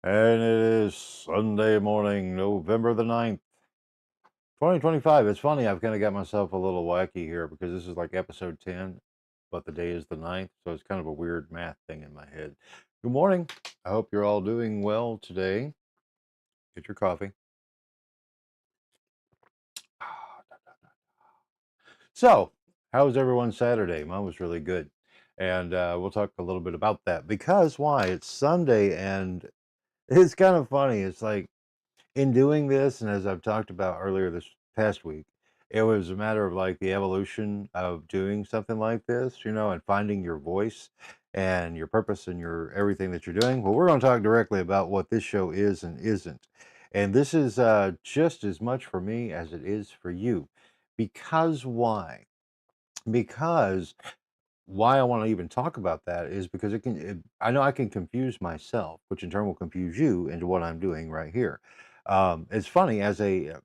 And it is Sunday morning, November the 9th, 2025. It's funny, I've kind of got myself a little wacky here because this is like episode 10, but the day is the 9th. So it's kind of a weird math thing in my head. Good morning. I hope you're all doing well today. Get your coffee. So, how was everyone's Saturday? Mine was really good. And we'll talk a little bit about that because why? It's Sunday and it's kind of funny. It's like, in doing this, and as I've talked about earlier this past week, it was a matter of like the evolution of doing something like this, and finding your voice and your purpose and your everything that you're doing. Well, we're going to talk directly about what this show is and isn't. And this is just as much for me as it is for you. Because why? Because why I want to even talk about that is because I know I can confuse myself, which in turn will confuse you into what I'm doing right here. It's funny as a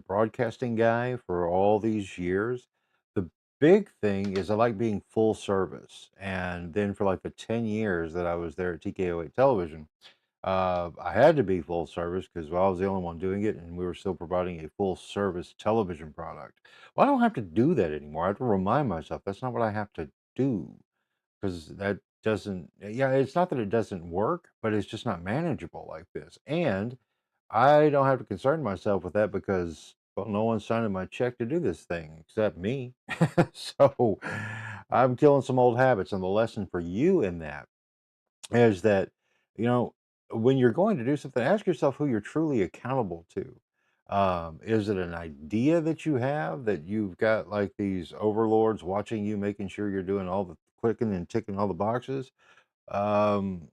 broadcasting guy for all these years, the big thing is I like being full service. And then for like the 10 years that I was there at TKO8 Television, I had to be full service because I was the only one doing it, and we were still providing a full service television product. Well, I don't have to do that anymore. I have to remind myself that's not what I have to do because that doesn't, yeah, it's not that it doesn't work, but it's just not manageable like this. And I don't have to concern myself with that because, well, no one's signing my check to do this thing except me. So I'm killing some old habits. And the lesson for you in that is that, you know, when you're going to do something, ask yourself who you're truly accountable to. Is it an idea that you have that you've got like these overlords watching you, making sure you're doing all the clicking and ticking all the boxes? Um,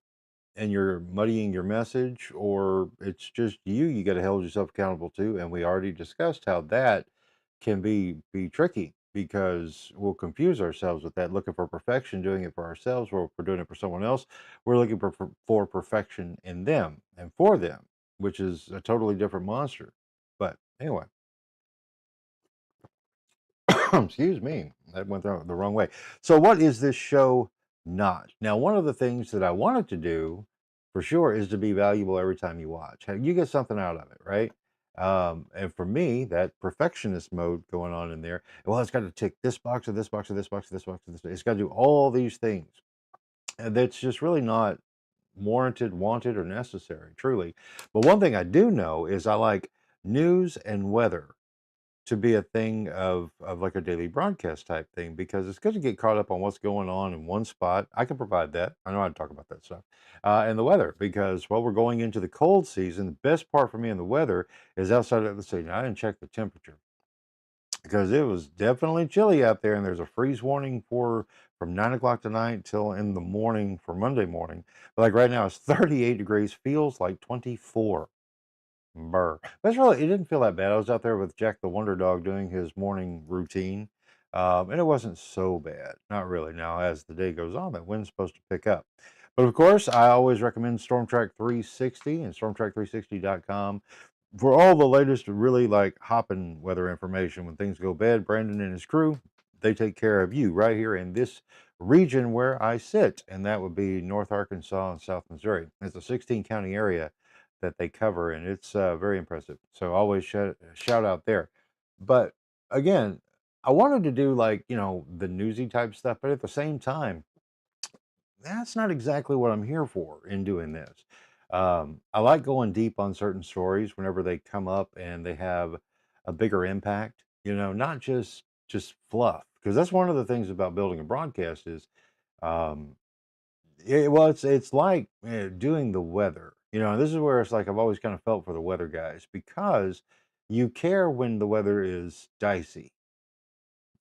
and you're muddying your message, or it's just you got to hold yourself accountable to. And we already discussed how that can be tricky because we'll confuse ourselves with that, looking for perfection, doing it for ourselves, or if we're doing it for someone else, we're looking for perfection in them and for them, which is a totally different monster. But anyway, excuse me, that went the wrong way. So, what is this show not? Now, one of the things that I wanted to do for sure is to be valuable every time you watch. You get something out of it, right? And for me, that perfectionist mode going on in there, well, it's got to tick this box or this box or this box or this box or this. It's got to do all these things. And that's just really not warranted, wanted, or necessary, truly. But one thing I do know is I like news and weather to be a thing of like a daily broadcast type thing because it's good to get caught up on what's going on in one spot. I can provide that. I know how to talk about that stuff. And the weather because while we're going into the cold season, the best part for me in the weather is outside of the city. Now, I didn't check the temperature because it was definitely chilly out there, and there's a freeze warning for from 9 o'clock tonight till in the morning for Monday morning. But like right now, it's 38 degrees, feels like 24. Burr. That's really, it didn't feel that bad. I was out there with Jack the Wonder Dog doing his morning routine, and it wasn't so bad. Not really. Now, as the day goes on, that wind's supposed to pick up. But of course, I always recommend StormTrack 360 and StormTrack360.com for all the latest, really like hopping weather information. When things go bad, Brandon and his crew, they take care of you right here in this region where I sit, and that would be North Arkansas and South Missouri. It's a 16 county area that they cover, and it's very impressive. So always shout out there. But again, I wanted to do like the newsy type stuff, but at the same time, that's not exactly what I'm here for in doing this. I like going deep on certain stories whenever they come up and they have a bigger impact. Not just fluff, because that's one of the things about building a broadcast is um, well, it's like doing the weather. This is where it's like I've always kind of felt for the weather guys because you care when the weather is dicey,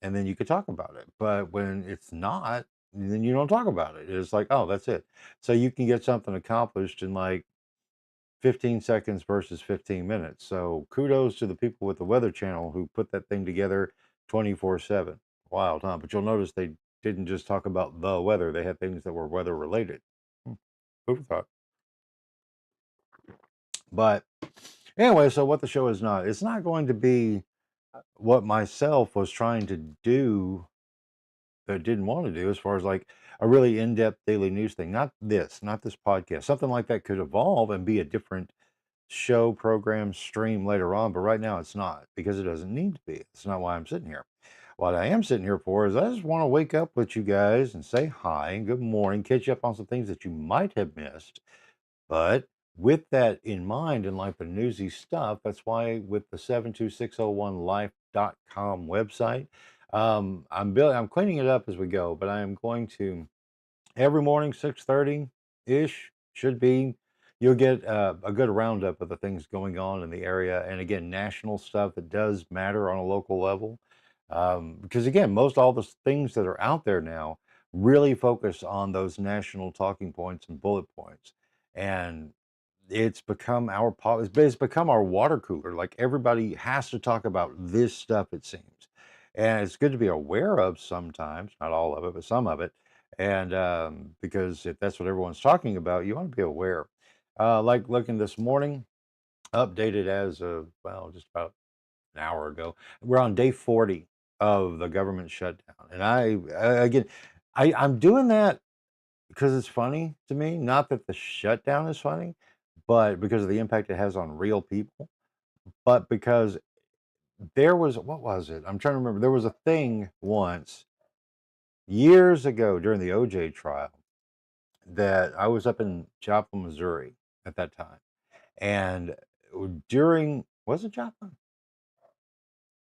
and then you could talk about it. But when it's not, then you don't talk about it. It's like, oh, that's it. So you can get something accomplished in like 15 seconds versus 15 minutes. So kudos to the people with the Weather Channel who put that thing together 24/7. Wild, huh? But you'll notice they didn't just talk about the weather. They had things that were weather related. Hmm, who'd thought? But anyway, so what the show is not, it's not going to be what myself was trying to do that didn't want to do as far as like, a really in-depth daily news thing. Not this podcast. Something like that could evolve and be a different show, program, stream later on, but right now it's not because it doesn't need to be. It's not why I'm sitting here. What I am sitting here for is I just want to wake up with you guys and say hi and good morning, catch up on some things that you might have missed. But with that in mind and like the newsy stuff, that's why with the 72601life.com website, I'm cleaning it up as we go, but I am going to every morning 6:30 ish should be you'll get a good roundup of the things going on in the area, and again national stuff that does matter on a local level, because again most all the things that are out there now really focus on those national talking points and bullet points, and it's become our water cooler. Like everybody has to talk about this stuff, it seems, and it's good to be aware of sometimes, not all of it but some of it, and because if that's what everyone's talking about, you want to be aware. Like looking this morning, updated as of, well, just about an hour ago, we're on day 40 of the government shutdown. And again, I'm doing that because it's funny to me. Not that the shutdown is funny, but because of the impact it has on real people. But because what was it? I'm trying to remember. There was a thing once years ago during the OJ trial that I was up in Joplin, Missouri at that time. And during, was it Joplin?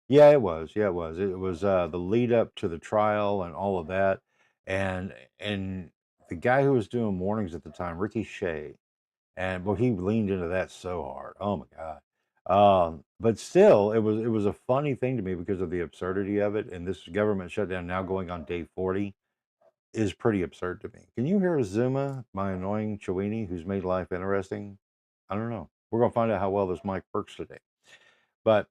Yeah, it was. Yeah, it was. It was the lead up to the trial and all of that. And the guy who was doing mornings at the time, Ricky Shea, and well, he leaned into that so hard. Oh my God. But still, it was a funny thing to me because of the absurdity of it. And this government shutdown now going on day 40 is pretty absurd to me. Can you hear Zuma, my annoying Chewini, who's made life interesting? I don't know. We're gonna find out how well this mic works today. But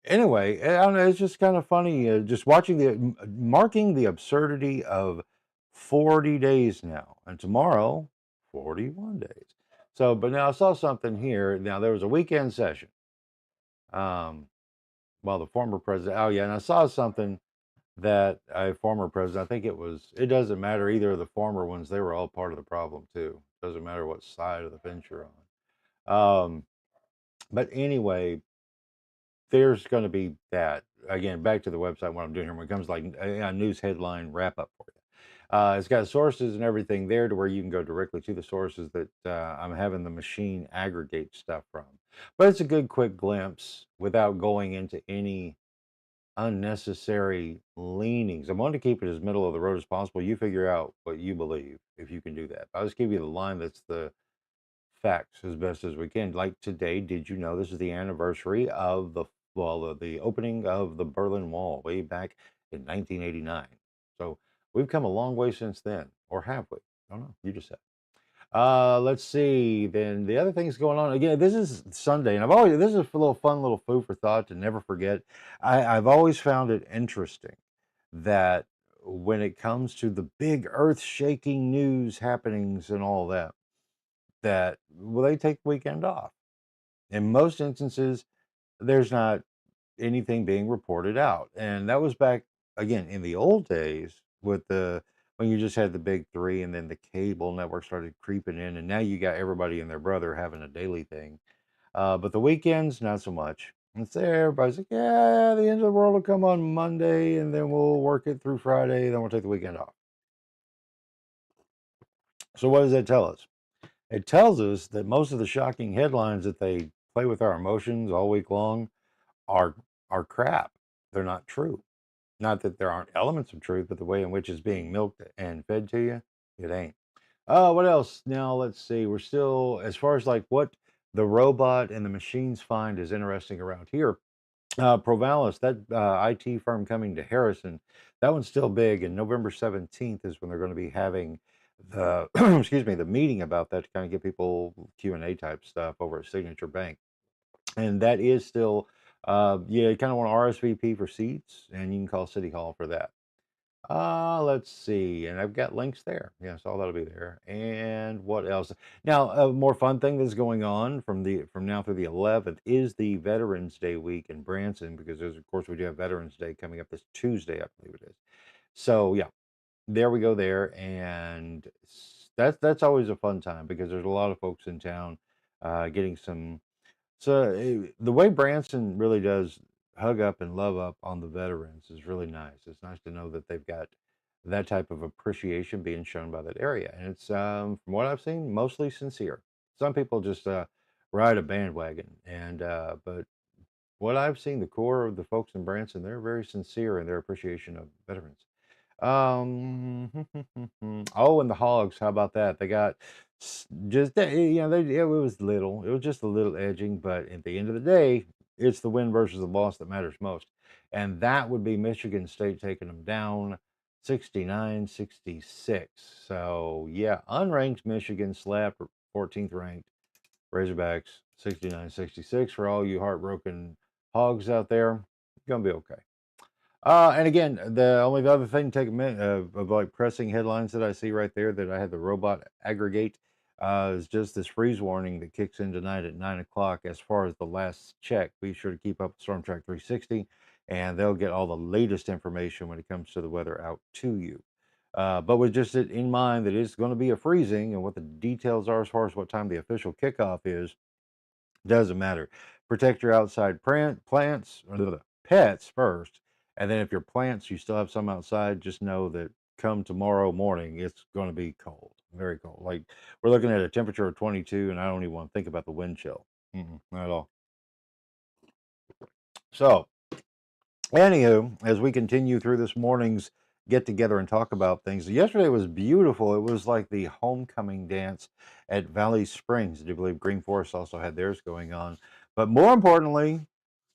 anyway, I don't know. It's just kind of funny, just watching marking the absurdity of 40 days now, and tomorrow, 41 days. So, but now I saw something here. Now there was a weekend session. Um, well, the former president. Oh yeah, and I saw something that a former president, I think it doesn't matter either of the former ones, they were all part of the problem too. Doesn't matter what side of the fence you're on. But anyway, there's going to be that. Again, back to the website, what I'm doing here, when it comes like a news headline wrap up for you. It's got sources and everything there to where you can go directly to the sources that I'm having the machine aggregate stuff from. But it's a good quick glimpse without going into any unnecessary leanings. I want to keep it as middle of the road as possible. You figure out what you believe if you can do that. I'll just give you the line that's the facts as best as we can. Like today, did you know this is the anniversary of the opening of the Berlin Wall way back in 1989. So we've come a long way since then, or have we? I don't know. You just said. Let's see. Then the other things going on again. This is Sunday, and this is a little fun, little food for thought to never forget. I've always found it interesting that when it comes to the big earth-shaking news happenings and all that, that well, they take the weekend off. In most instances, there's not anything being reported out, and that was back again in the old days with the when you just had the big three, and then the cable network started creeping in, and now you got everybody and their brother having a daily thing. But the weekends, not so much. It's there. Everybody's like, yeah, the end of the world will come on Monday, and then we'll work it through Friday, then we'll take the weekend off. So what does that tell us? It tells us that most of the shocking headlines that they play with our emotions all week long are crap. They're not true. Not that there aren't elements of truth, but the way in which it's being milked and fed to you, it ain't. What else? Now let's see. We're still as far as like what the robot and the machines find is interesting around here. Provalis, that IT firm coming to Harrison, that one's still big. And November 17th is when they're going to be having the excuse me, the meeting about that to kind of get people Q&A type stuff over at Signature Bank. And that is still yeah, you kind of want to RSVP for seats, and you can call City Hall for that. Let's see, and I've got links there. Yes, all that'll be there. And what else? Now, a more fun thing that's going on from now through the 11th is the Veterans Day week in Branson, because there's, of course, we do have Veterans Day coming up this Tuesday, I believe it is. So yeah, there we go there, and that's always a fun time because there's a lot of folks in town getting some. So the way Branson really does hug up and love up on the veterans is really nice. It's nice to know that they've got that type of appreciation being shown by that area, and it's from what I've seen, mostly sincere. Some people just ride a bandwagon, and but what I've seen, the core of the folks in Branson, they're very sincere in their appreciation of veterans. Um, oh, and the hogs, how about that? They got just it was little. It was just a little edging, but at the end of the day, it's the win versus the loss that matters most. And that would be Michigan State taking them down 69-66. So, yeah, unranked Michigan slapped 14th ranked Razorbacks 69-66 for all you heartbroken hogs out there. Gonna be okay. And again, the only other thing to take a minute of like pressing headlines that I see right there that I had the robot aggregate is just this freeze warning that kicks in tonight at 9 o'clock. As far as the last check, be sure to keep up with Storm Track 360, and they'll get all the latest information when it comes to the weather out to you. But with just it in mind that it's going to be a freezing and what the details are as far as what time the official kickoff is, doesn't matter. Protect your outside plants or the pets first, and then if your plants, you still have some outside, just know that come tomorrow morning, it's going to be cold, very cold. Like we're looking at a temperature of 22, and I don't even want to think about the wind chill. Not at all. So, anywho, as we continue through this morning's get together and talk about things, yesterday was beautiful. It was like the homecoming dance at Valley Springs. I do believe Green Forest also had theirs going on. But more importantly,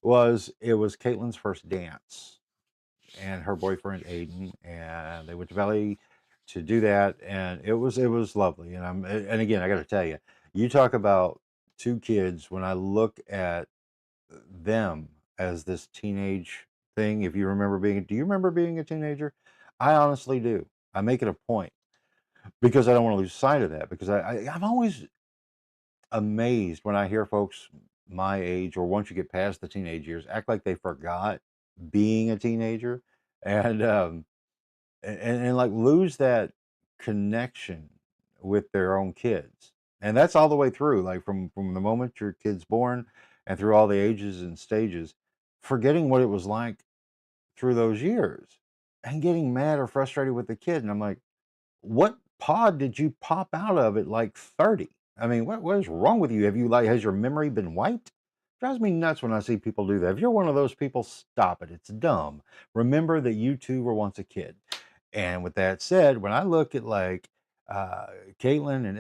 it was Caitlin's first dance and her boyfriend Aiden, and they went to Valley to do that, and it was lovely. And again, I got to tell you, you talk about two kids. When I look at them as this teenage thing. If you remember do you remember being a teenager? I honestly do. I make it a point because I don't want to lose sight of that because I'm always amazed when I hear folks my age or once you get past the teenage years act like they forgot being a teenager and and like lose that connection with their own kids. And that's all the way through, like from the moment your kid's born and through all the ages and stages, forgetting what it was like through those years and getting mad or frustrated with the kid. And I'm like, what pod did you pop out of at like 30? I mean, what is wrong with you? Have you like has your memory been wiped? Drives me nuts when I see people do that. If you're one of those people, stop it. It's dumb. Remember that you too were once a kid. And with that said, when I look at like uh, Caitlin and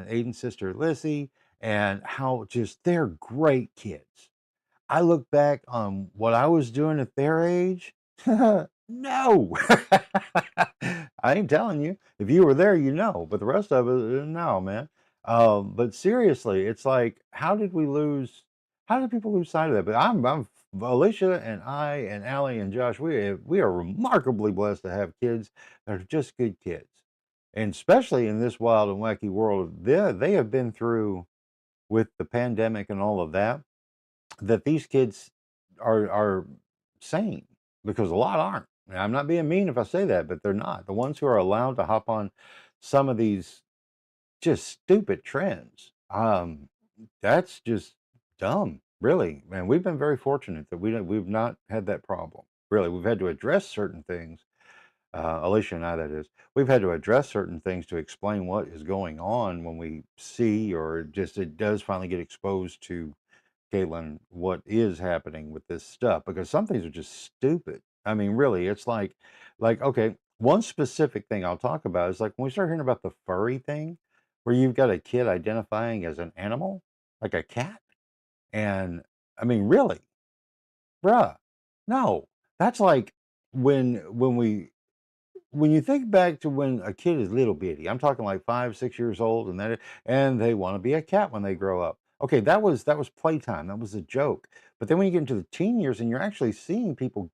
Aiden's sister Lissy, and how just they're great kids. I look back on what I was doing at their age. No, I ain't telling you. If you were there, you know. But the rest of it, no, man. But seriously, it's like, how did we lose? How did people lose sight of that? But I'm Alicia and I and Allie and Josh. We are remarkably blessed to have kids that are just good kids, and especially in this wild and wacky world, they have been through with the pandemic and all of that that these kids are sane because a lot aren't. Now, I'm not being mean if I say that, but they're not. The ones who are allowed to hop on some of these just stupid trends, that's just dumb, really. And we've been very fortunate that we've not had that problem. Really, we've had to address certain things. Alicia and I, that is, we've had to address certain things to explain what is going on when we see or just it does finally get exposed to Caitlin, what is happening with this stuff because some things are just stupid. I mean, really, it's like okay, one specific thing I'll talk about is like when we start hearing about the furry thing, where you've got a kid identifying as an animal, like a cat, and I mean, really, bruh, no, that's like when we when you think back to when a kid is little bitty, I'm talking like 5, 6 years old, and they want to be a cat when they grow up. Okay, that was playtime. That was a joke. But then when you get into the teen years and you're actually seeing people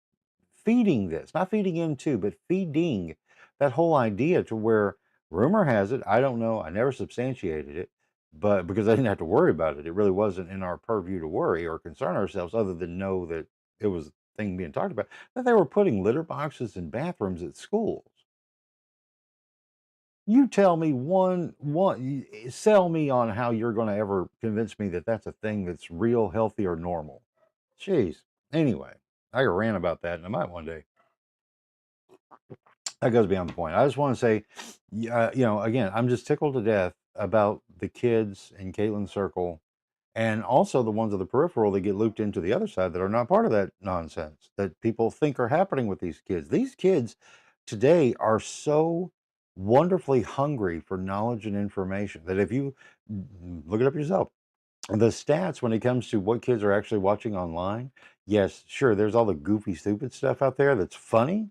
feeding this, not feeding into, but feeding that whole idea to where rumor has it, I don't know, I never substantiated it, but because I didn't have to worry about it, it really wasn't in our purview to worry or concern ourselves other than know that it was a thing being talked about, that they were putting litter boxes in bathrooms at schools. You tell me sell me on how you're going to ever convince me that that's a thing that's real, healthy, or normal. Jeez. Anyway, I could rant about that, and I might one day. That goes beyond the point. I just want to say, again, I'm just tickled to death about the kids in Caitlin's circle, and also the ones of the peripheral that get looped into the other side that are not part of that nonsense that people think are happening with these kids. These kids today are so wonderfully hungry for knowledge and information that if you look it up yourself, the stats when it comes to what kids are actually watching online, yes, sure, there's all the goofy, stupid stuff out there that's funny,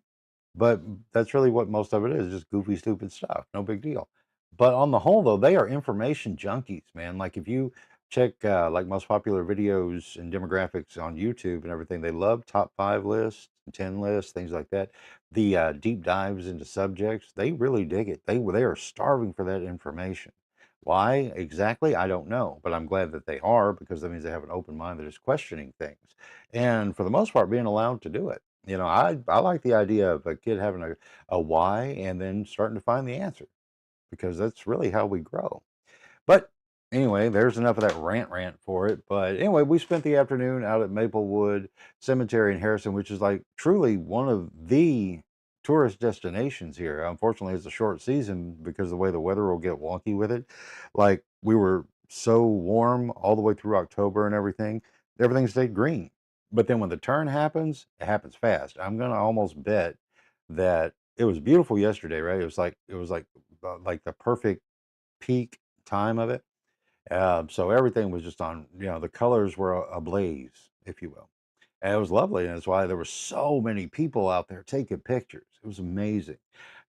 but that's really what most of it is, just goofy, stupid stuff. No big deal. But on the whole, though, they are information junkies, man. Like if you check like most popular videos and demographics on YouTube and everything, they love top 5 lists, 10 lists, things like that. The deep dives into subjects, they really dig it. They are starving for that information. Why exactly? I don't know, but I'm glad that they are because that means they have an open mind that is questioning things, and for the most part, being allowed to do it. I like the idea of a kid having a why and then starting to find the answer because that's really how we grow. But anyway, there's enough of that rant for it. But anyway, we spent the afternoon out at Maplewood Cemetery in Harrison, which is like truly one of the tourist destinations here. Unfortunately, it's a short season because the way the weather will get wonky with it. Like we were so warm all the way through October and everything stayed green. But then when the turn happens, it happens fast. I'm gonna almost bet that it was beautiful yesterday, right? It was like the perfect peak time of it. So everything was just on, the colors were ablaze, if you will. And it was lovely. And that's why there were so many people out there taking pictures. It was amazing.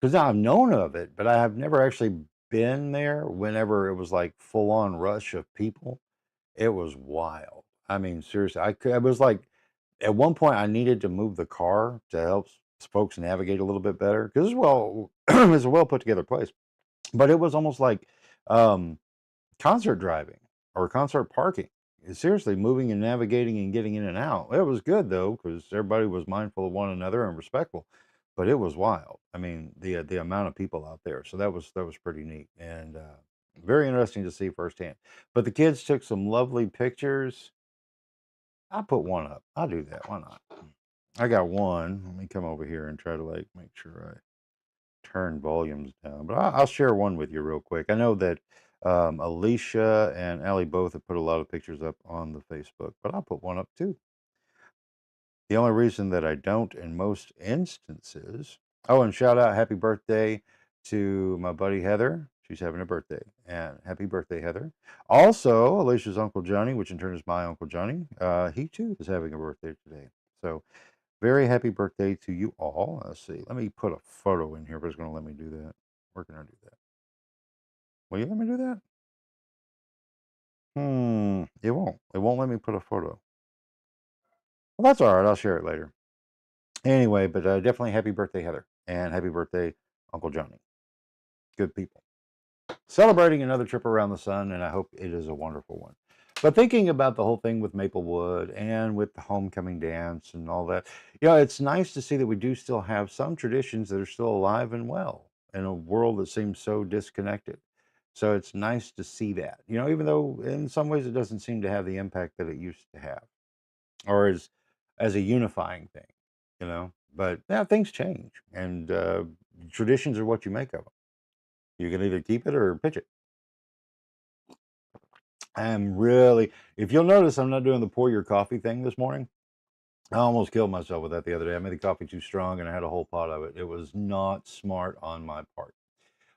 Because I've known of it, but I have never actually been there whenever it was like full on rush of people. It was wild. I mean, seriously, it was like at one point I needed to move the car to help folks navigate a little bit better because it's a well put together place. But it was almost like, um, concert driving or concert parking. Seriously, moving and navigating and getting in and out. It was good though, because everybody was mindful of one another and respectful. But it was wild. I mean, the amount of people out there. So that was pretty neat and very interesting to see firsthand. But the kids took some lovely pictures. I put one up. I'll do that. Why not? I got one. Let me come over here and try to like make sure I turn volumes down, but I'll share one with you real quick. I know that Alicia and Allie both have put a lot of pictures up on the Facebook, but I'll put one up too. The only reason that I don't in most instances. Oh, and shout out happy birthday to my buddy Heather. She's having a birthday, and happy birthday, Heather. Also, Alicia's Uncle Johnny, which in turn is my Uncle Johnny, he too is having a birthday today. So very happy birthday to you all. Let's see. Let me put a photo in here, but it's going to let me do that. Where can I do that? Will you let me do that? It won't. It won't let me put a photo. Well, that's all right. I'll share it later. Anyway, but definitely happy birthday, Heather, and happy birthday, Uncle Johnny. Good people. Celebrating another trip around the sun, and I hope it is a wonderful one. But thinking about the whole thing with Maplewood and with the homecoming dance and all that, it's nice to see that we do still have some traditions that are still alive and well in a world that seems so disconnected. So it's nice to see that, even though in some ways it doesn't seem to have the impact that it used to have, or as a unifying thing, But yeah, things change, and traditions are what you make of them. You can either keep it or pitch it. If you'll notice, I'm not doing the pour your coffee thing this morning. I almost killed myself with that the other day. I made the coffee too strong and I had a whole pot of it. It was not smart on my part.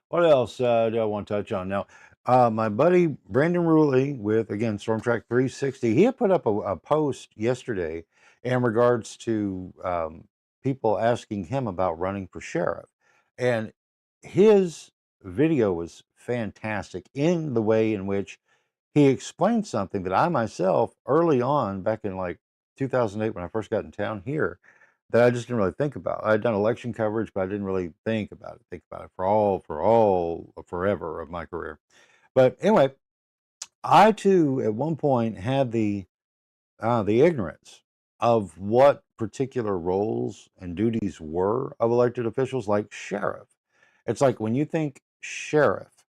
What else do I want to touch on now? My buddy Brandon Ruley with, again, Storm Track 360, he had put up a post yesterday in regards to people asking him about running for sheriff. And his video was fantastic in the way in which he explained something that I myself, early on, back in like 2008 when I first got in town here, that I just didn't really think about. I'd done election coverage, but I didn't really think about it forever of my career. But anyway, I too at one point had the ignorance of what particular roles and duties were of elected officials, like sheriff. It's like when you think sheriff,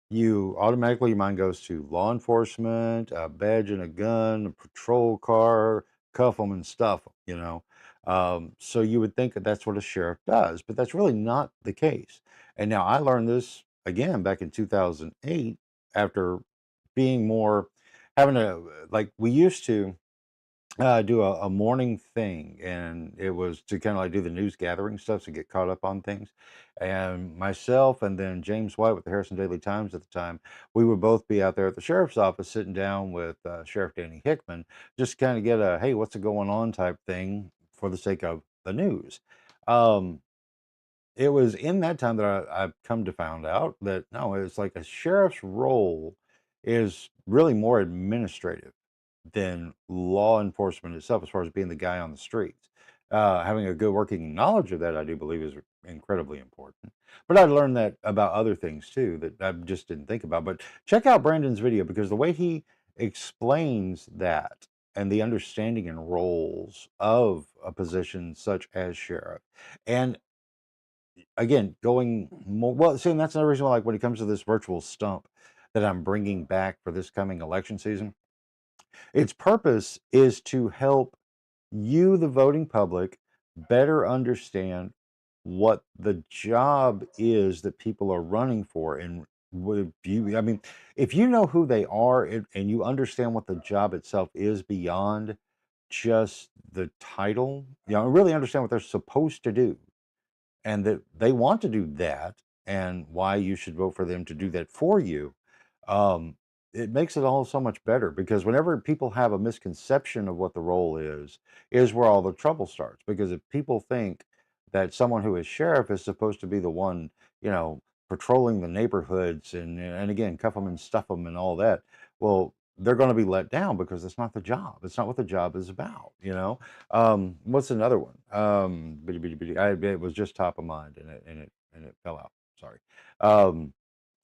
you automatically, your mind goes to law enforcement, a badge and a gun, a patrol car, cuff them and stuff them, you know. So you would think that that's what a sheriff does, but that's really not the case. And now I learned this again back in 2008 after being more having a like we used to do a morning thing, and it was to kind of like do the news gathering stuff to get caught up on things. And myself and then James White with the Harrison Daily Times at the time, we would both be out there at the sheriff's office sitting down with Sheriff Danny Hickman, just kind of get a hey, what's going on type thing for the sake of the news. Um, it was in that time that I've come to found out that no, it's like a sheriff's role is really more administrative than law enforcement itself, as far as being the guy on the streets. Having a good working knowledge of that, I do believe, is incredibly important. But I learned that about other things too that I just didn't think about. But check out Brandon's video because the way he explains that and the understanding and roles of a position such as sheriff, and again, going more well, see, and that's another reason why, like, when it comes to this virtual stump that I'm bringing back for this coming election season, its purpose is to help you, the voting public, better understand what the job is that people are running for. And would you, I mean, if you know who they are and you understand what the job itself is beyond just the title, you know, really understand what they're supposed to do and that they want to do that and why you should vote for them to do that for you, um, it makes it all so much better because whenever people have a misconception of what the role is where all the trouble starts. Because if people think that someone who is sheriff is supposed to be the one, you know, patrolling the neighborhoods and again, cuff them and stuff them and all that, well, they're going to be let down because it's not the job. It's not what the job is about, you know? What's another one? It was just top of mind and it fell out. Sorry.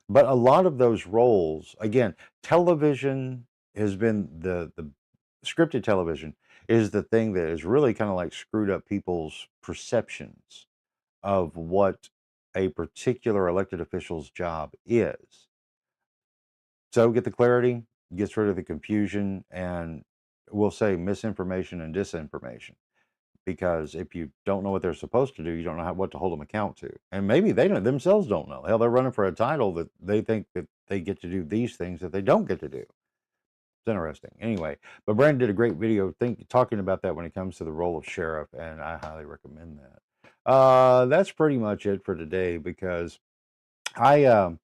But a lot of those roles, again, television has been the scripted television is the thing that has really kind of like screwed up people's perceptions of what a particular elected official's job is. So get the clarity, gets rid of the confusion, and we'll say misinformation and disinformation. Because if you don't know what they're supposed to do, you don't know what to hold them account to. And maybe they don't, themselves don't know. Hell, they're running for a title that they think that they get to do these things that they don't get to do. It's interesting. Anyway, but Brandon did a great video talking about that when it comes to the role of sheriff, and I highly recommend that. That's pretty much it for today because I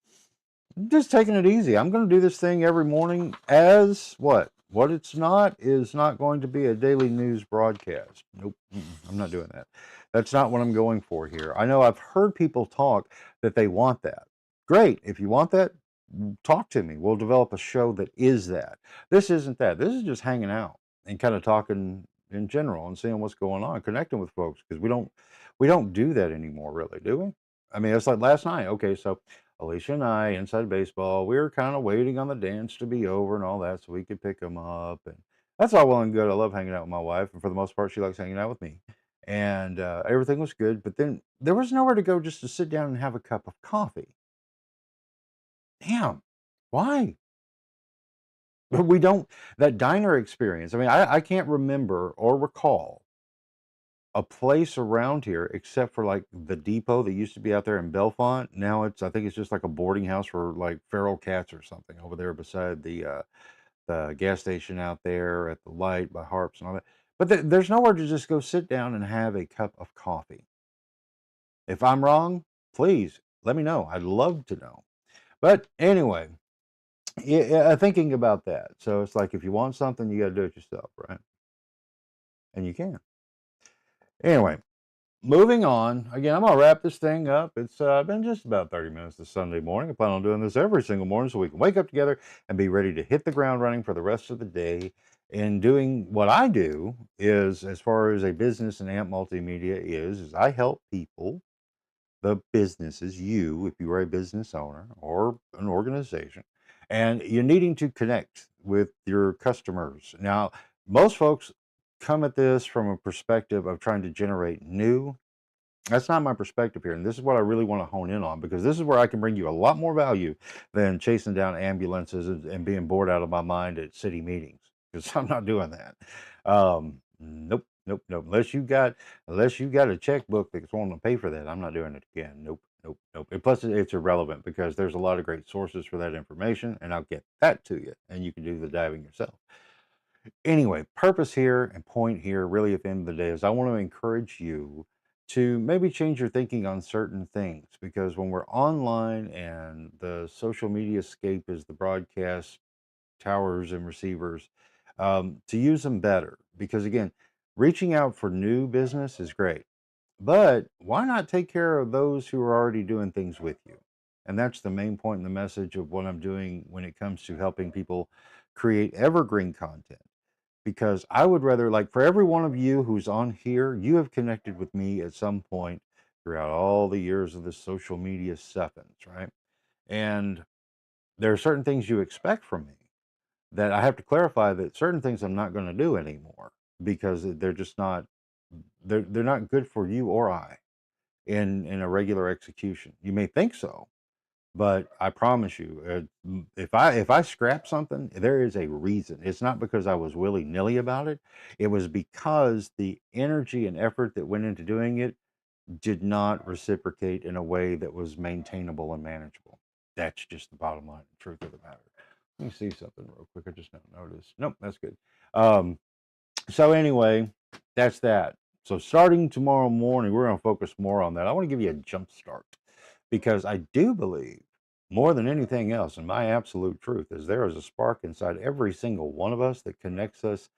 just taking it easy. I'm going to do this thing every morning as what? What it's not is not going to be a daily news broadcast. Nope, I'm not doing that. That's not what I'm going for here. I know I've heard people talk that they want that. Great. If you want that, talk to me. We'll develop a show that is that. This isn't that. This is just hanging out and kind of talking in general and seeing what's going on, connecting with folks because we don't do that anymore, really, do we? I mean, it's like last night. Okay, so Alicia and I, inside baseball, we were kind of waiting on the dance to be over and all that so we could pick them up. And that's all well and good. I love hanging out with my wife. And for the most part, she likes hanging out with me. And everything was good. But then there was nowhere to go just to sit down and have a cup of coffee. Damn. Why? But we don't, that diner experience. I mean, I can't remember or recall a place around here except for like the depot that used to be out there in Belfont. Now I think it's just like a boarding house for like feral cats or something over there beside the gas station out there at the light by Harps and all that. But there's nowhere to just go sit down and have a cup of coffee. If I'm wrong, please let me know. I'd love to know. But anyway, yeah, thinking about that. So it's like if you want something, you got to do it yourself, right? And you can. Anyway, moving on. Again, I'm gonna wrap this thing up. It's been just about 30 minutes this Sunday morning. I plan on doing this every single morning so we can wake up together and be ready to hit the ground running for the rest of the day. And doing what I do is, as far as a business and AMP Multimedia is I help people, the businesses, you, if you are a business owner or an organization, and you're needing to connect with your customers. Now, most folks come at this from a perspective of trying to generate new That's not my perspective here. And this is what I really want to hone in on, because this is where I can bring you a lot more value than chasing down ambulances and being bored out of my mind at city meetings, because I'm not doing that. Nope, nope, nope. Unless you got a checkbook that's wanting to pay for that, I'm not doing it again. Nope, nope, nope. And plus, it's irrelevant because there's a lot of great sources for that information, and I'll get that to you, and you can do the diving yourself. Anyway, purpose here and point here, really, at the end of the day, is I want to encourage you to maybe change your thinking on certain things, because when we're online and the social media scape is the broadcast towers and receivers, to use them better. Because again, reaching out for new business is great, but why not take care of those who are already doing things with you? And that's the main point in the message of what I'm doing when it comes to helping people create evergreen content. Because I would rather, like, for every one of you who's on here, you have connected with me at some point throughout all the years of the social media stuffings, right? And there are certain things you expect from me that I have to clarify that certain things I'm not going to do anymore, because they're just not, they're not good for you or I in a regular execution. You may think so, but I promise you, if I scrap something, there is a reason. It's not because I was willy-nilly about it. It was because the energy and effort that went into doing it did not reciprocate in a way that was maintainable and manageable. That's just the bottom line, the truth of the matter. Let me see something real quick. I just now noticed. Nope, that's good. Um, so anyway, that's that. So starting tomorrow morning, we're going to focus more on that. I want to give you a jump start, because I do believe, more than anything else, and my absolute truth is, there is a spark inside every single one of us that connects us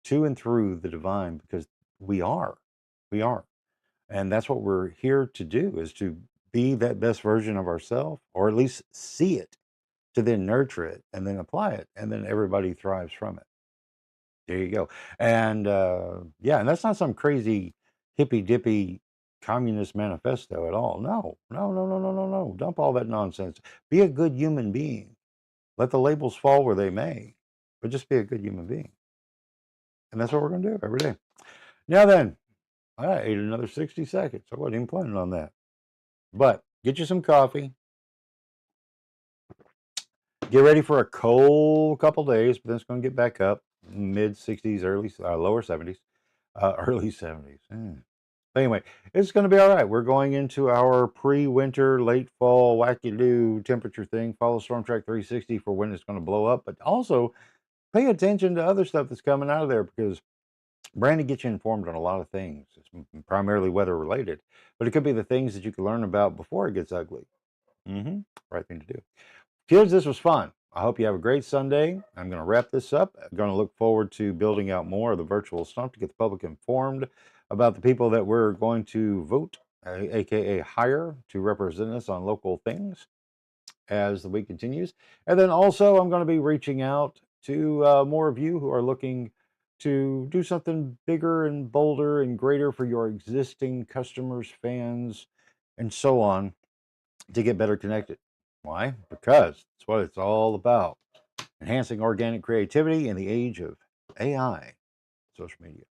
to and through the divine, because we are, we are. And that's what we're here to do, is to be that best version of ourselves, or at least see it, to then nurture it and then apply it. And then everybody thrives from it. There you go. And yeah, and that's not some crazy hippy dippy communist manifesto at all. No, no, no, no, no, no, no. Dump all that nonsense. Be a good human being. Let the labels fall where they may, but just be a good human being. And that's what we're going to do every day. Now then, I ate another 60 seconds. I wasn't even planning on that. But get you some coffee. Get ready for a cold couple days, but then it's going to get back up mid 60s, lower 70s, early 70s. But anyway, it's going to be all right. We're going into our pre-winter, late fall, wacky-doo temperature thing. Follow Storm Track 360 for when it's going to blow up, but also pay attention to other stuff that's coming out of there, because Brandy gets you informed on a lot of things. It's primarily weather related, but it could be the things that you can learn about before it gets ugly. Right thing to do. Kids, this was fun. I hope you have a great Sunday. I'm going to wrap this up. I'm going to look forward to building out more of the virtual stump to get the public informed about the people that we're going to vote, aka hire, to represent us on local things as the week continues. And then also, I'm going to be reaching out to more of you who are looking to do something bigger and bolder and greater for your existing customers, fans, and so on, to get better connected. Why? Because that's what it's all about. Enhancing organic creativity in the age of AI, social media.